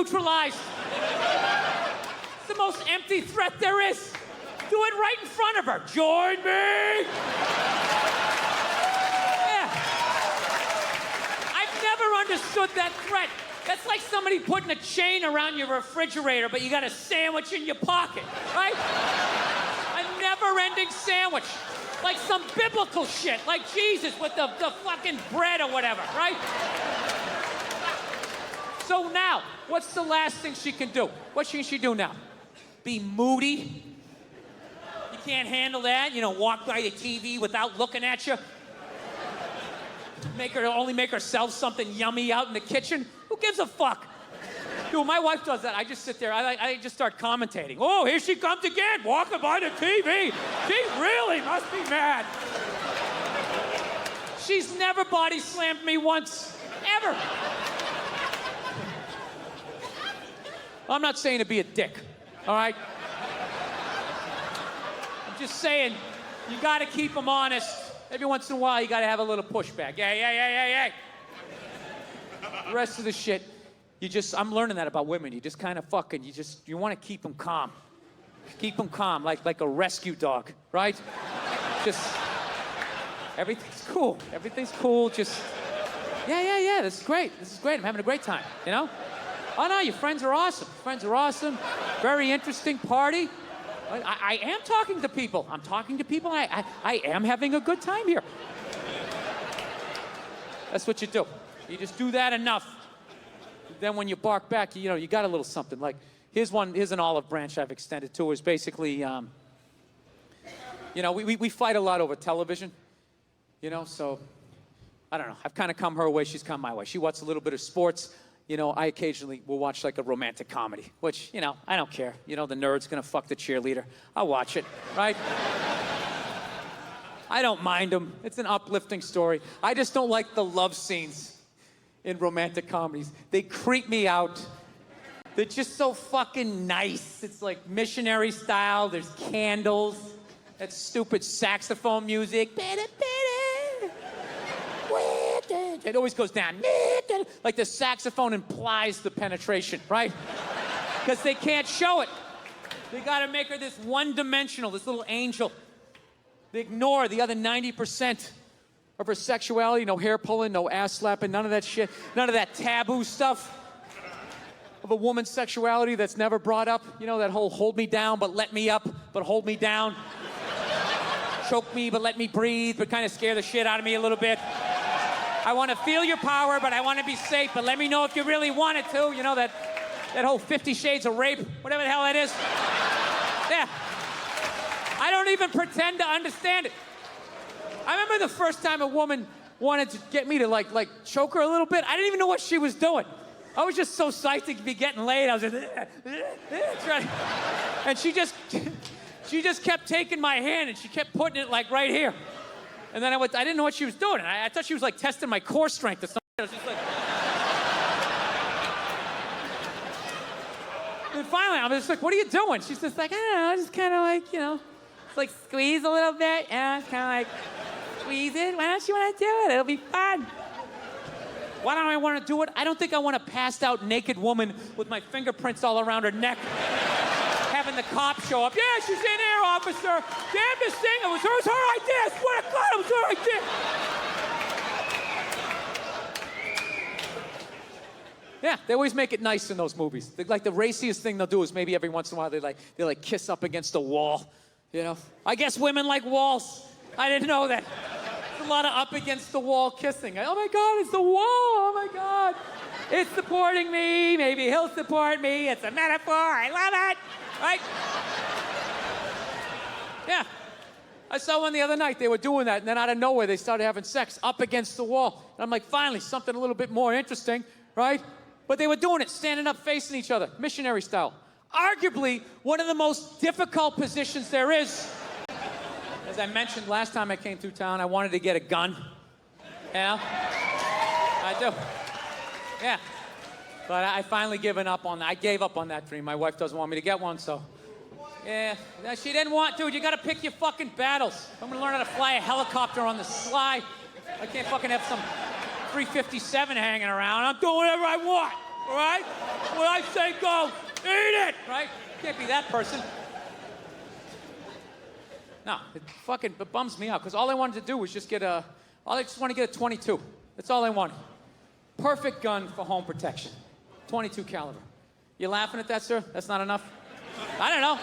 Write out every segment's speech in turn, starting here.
neutralized. It's the most empty threat there is. Do it right in front of her. Join me! Yeah. I've never understood that threat. That's like somebody putting a chain around your refrigerator, but you got a sandwich in your pocket, right? A never-ending sandwich. Like some biblical shit, like Jesus with the fucking bread or whatever, right? So now, what's the last thing she can do? What can she do now? Be moody? You can't handle that? You know, walk by the TV without looking at you? Only make herself something yummy out in the kitchen? Who gives a fuck? Dude, my wife does that. I just sit there, I just start commentating. Oh, here she comes again, walking by the TV. She really must be mad. She's never body slammed me once, ever. I'm not saying to be a dick, all right? I'm just saying, you gotta keep them honest. Every once in a while, you gotta have a little pushback. Yeah. The rest of the shit, I'm learning that about women. You just kind of fucking, you want to keep them calm. Keep them calm, like a rescue dog, right? Just, everything's cool. Everything's cool, just, yeah, this is great. I'm having a great time, you know? Oh, no, your friends are awesome. Very interesting party. I am talking to people. I'm talking to people. I am having a good time here. That's what you do. You just do that enough. Then when you bark back, you got a little something. Like, here's an olive branch I've extended to her. Is basically, we fight a lot over television, so I don't know. I've kind of come her way, she's come my way. She watches a little bit of sports. I occasionally will watch like a romantic comedy, which, I don't care. The nerd's gonna fuck the cheerleader. I'll watch it, right? I don't mind them. It's an uplifting story. I just don't like the love scenes in romantic comedies. They creep me out. They're just so fucking nice. It's like missionary style. There's candles. That stupid saxophone music. It always goes down. Like the saxophone implies the penetration, right? Because they can't show it. They gotta make her this one-dimensional, this little angel. They ignore the other 90% of her sexuality. No hair pulling, no ass slapping, none of that shit. None of that taboo stuff of a woman's sexuality that's never brought up. That whole hold me down, but let me up, but hold me down. Choke me, but let me breathe, but kind of scare the shit out of me a little bit. I want to feel your power, but I want to be safe, but let me know if you really want it to. That whole 50 Shades of Rape, whatever the hell that is. Yeah. I don't even pretend to understand it. I remember the first time a woman wanted to get me to like choke her a little bit. I didn't even know what she was doing. I was just so psyched to be getting laid. I was just, trying. And she just kept taking my hand and she kept putting it like right here. And then I didn't know what she was doing. I thought she was like testing my core strength or something. I was just like. And finally, I'm just like, what are you doing? She's just like, I don't know, just kind of like, it's like squeeze a little bit. Yeah, it's kind of like, squeeze it. Why don't you want to do it? It'll be fun. Why don't I want to do it? I don't think I want a passed out naked woman with my fingerprints all around her neck. Having the cop show up. Yeah, she's in there, officer. Damn this thing. It was her idea. I swear to God, it was her idea. Yeah, they always make it nice in those movies. Like the raciest thing they'll do is maybe every once in a while they kiss up against a wall. I guess women like walls. I didn't know that. There's a lot of up against the wall kissing. Oh my God, it's the wall. Oh my God. It's supporting me. Maybe he'll support me. It's a metaphor. I love it. Right? Yeah. I saw one the other night. They were doing that, and then out of nowhere, they started having sex up against the wall. And I'm like, finally, something a little bit more interesting, right? But they were doing it standing up facing each other, missionary style. Arguably, one of the most difficult positions there is. As I mentioned last time I came through town, I wanted to get a gun. I do. Yeah. But I finally given up on that. I gave up on that dream. My wife doesn't want me to get one, so. Yeah, she didn't want to. You gotta pick your fucking battles. I'm gonna learn how to fly a helicopter on the sly. I can't fucking have some 357 hanging around. I'm doing whatever I want, all right? What I say go, eat it, right? Can't be that person. No, it bums me out, because all I wanted to do was just I just want to get a 22. That's all I wanted. Perfect gun for home protection. 22 caliber. You laughing at that, sir? That's not enough? I don't know.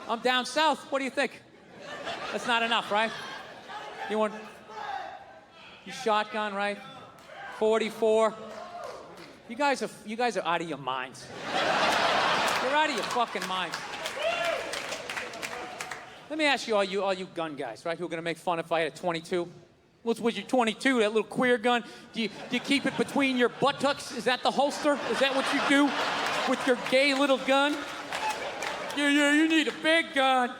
I'm down south. What do you think? That's not enough, right? You want... You shotgun, right? 44. You guys are out of your minds. You're out of your fucking minds. Let me ask you, all you gun guys, right, who are gonna make fun if I had a 22? What's with your 22, that little queer gun? Do you keep it between your buttocks? Is that the holster? Is that what you do with your gay little gun? Yeah, you need a big gun.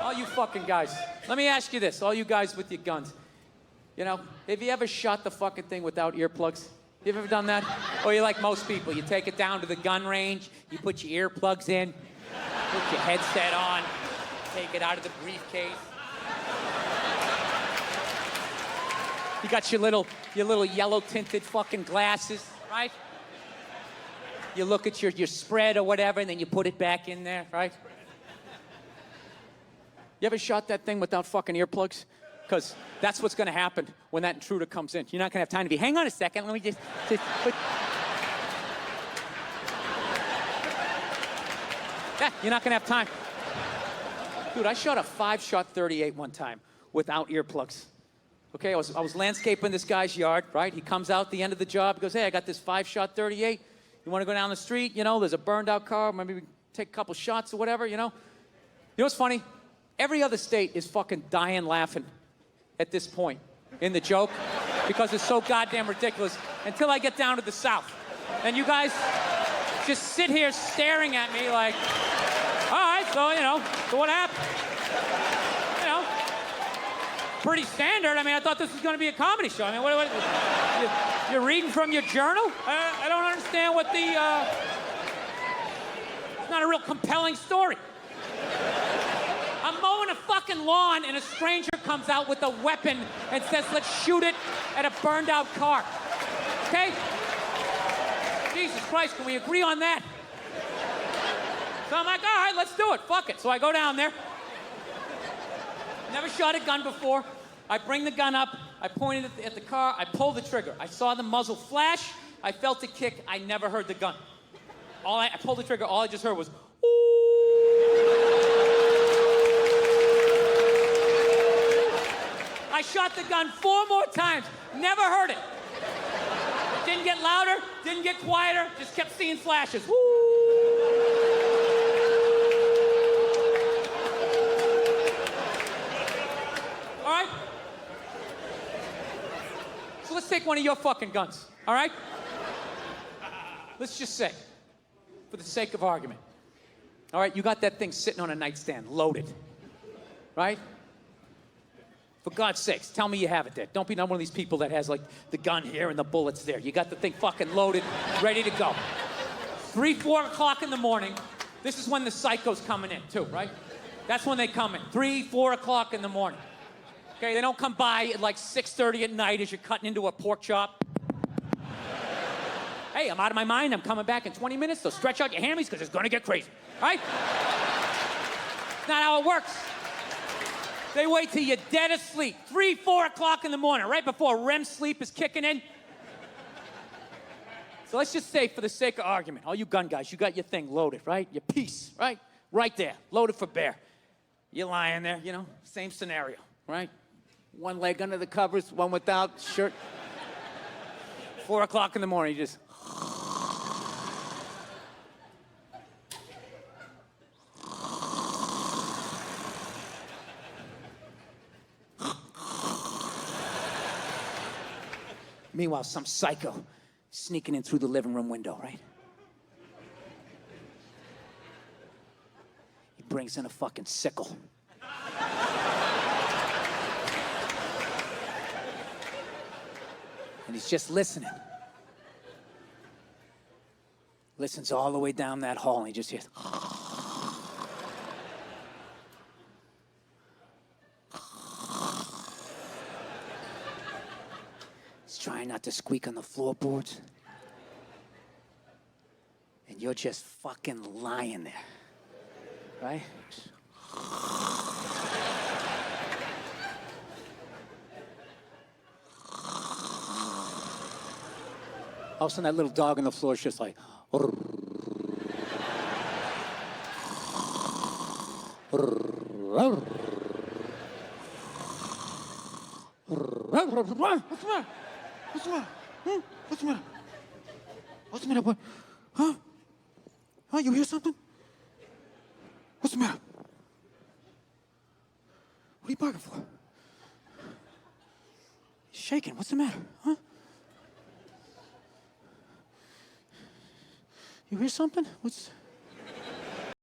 All you fucking guys. Let me ask you this, all you guys with your guns. You know, have you ever shot the fucking thing without earplugs? You ever done that? Or you like most people, you take it down to the gun range, you put your earplugs in, put your headset on, take it out of the briefcase. You got your little yellow tinted fucking glasses, right? You look at your spread or whatever, and then you put it back in there, right? You ever shot that thing without fucking earplugs? Because that's what's gonna happen when that intruder comes in. You're not gonna have time to be, hang on a second, let me just yeah, you're not gonna have time. Dude, I shot a 5-shot 38 one time without earplugs. Okay, I was landscaping this guy's yard, right? He comes out the end of the job, he goes, hey, I got this 5-shot 38. You wanna go down the street, you know, there's a burned out car, maybe we take a couple shots or whatever, you know? You know what's funny? Every other state is fucking dying laughing at this point in the joke because it's so goddamn ridiculous until I get down to the South. And you guys just sit here staring at me like, all right, so what happened? You know, pretty standard. I mean, I thought this was going to be a comedy show. I mean, what you're reading from your journal? I don't understand what it's not a real compelling story. I'm mowing a fucking lawn and a stranger comes out with a weapon and says, let's shoot it at a burned out car. Okay? Jesus Christ, can we agree on that? So I'm like, all right, let's do it. Fuck it. So I go down there. Never shot a gun before. I bring the gun up. I point it at the car. I pull the trigger. I saw the muzzle flash. I felt the kick. I never heard the gun. I pulled the trigger. All I just heard was, I shot the gun 4 more times, never heard it. It didn't get louder, didn't get quieter, just kept seeing flashes. Woo! All right? So let's take one of your fucking guns, all right? Let's just say, for the sake of argument, all right, you got that thing sitting on a nightstand, loaded, right? For God's sakes, tell me you have it there. Don't be one of these people that has, like, the gun here and the bullets there. You got the thing fucking loaded, ready to go. 3, 4 o'clock in the morning. This is when the psycho's coming in, too, right? That's when they come in. 3, 4 o'clock in the morning. Okay, they don't come by at, like, 6:30 at night as you're cutting into a pork chop. Hey, I'm out of my mind. I'm coming back in 20 minutes, so stretch out your hammies because it's going to get crazy, right? Not how it works. They wait till you're dead asleep, 3, 4 o'clock in the morning, right before REM sleep is kicking in. So let's just say, for the sake of argument, all you gun guys, you got your thing loaded, right? Your piece, right? Right there, loaded for bear. You're lying there, you know, same scenario, right? One leg under the covers, one without, shirt. 4 o'clock in the morning, you just... Meanwhile, some psycho sneaking in through the living room window, right? He brings in a fucking sickle. And he's just listening. Listens all the way down that hall, and he just hears... Trying not to squeak on the floorboards. and you're just fucking lying there, right? All of a sudden, that little dog on the floor is just like, what's the matter? What's the matter? Huh? What's the matter? What's the matter? What? Huh? Huh? You hear something? What's the matter? What are you barking for? He's shaking. What's the matter? Huh? You hear something? What's...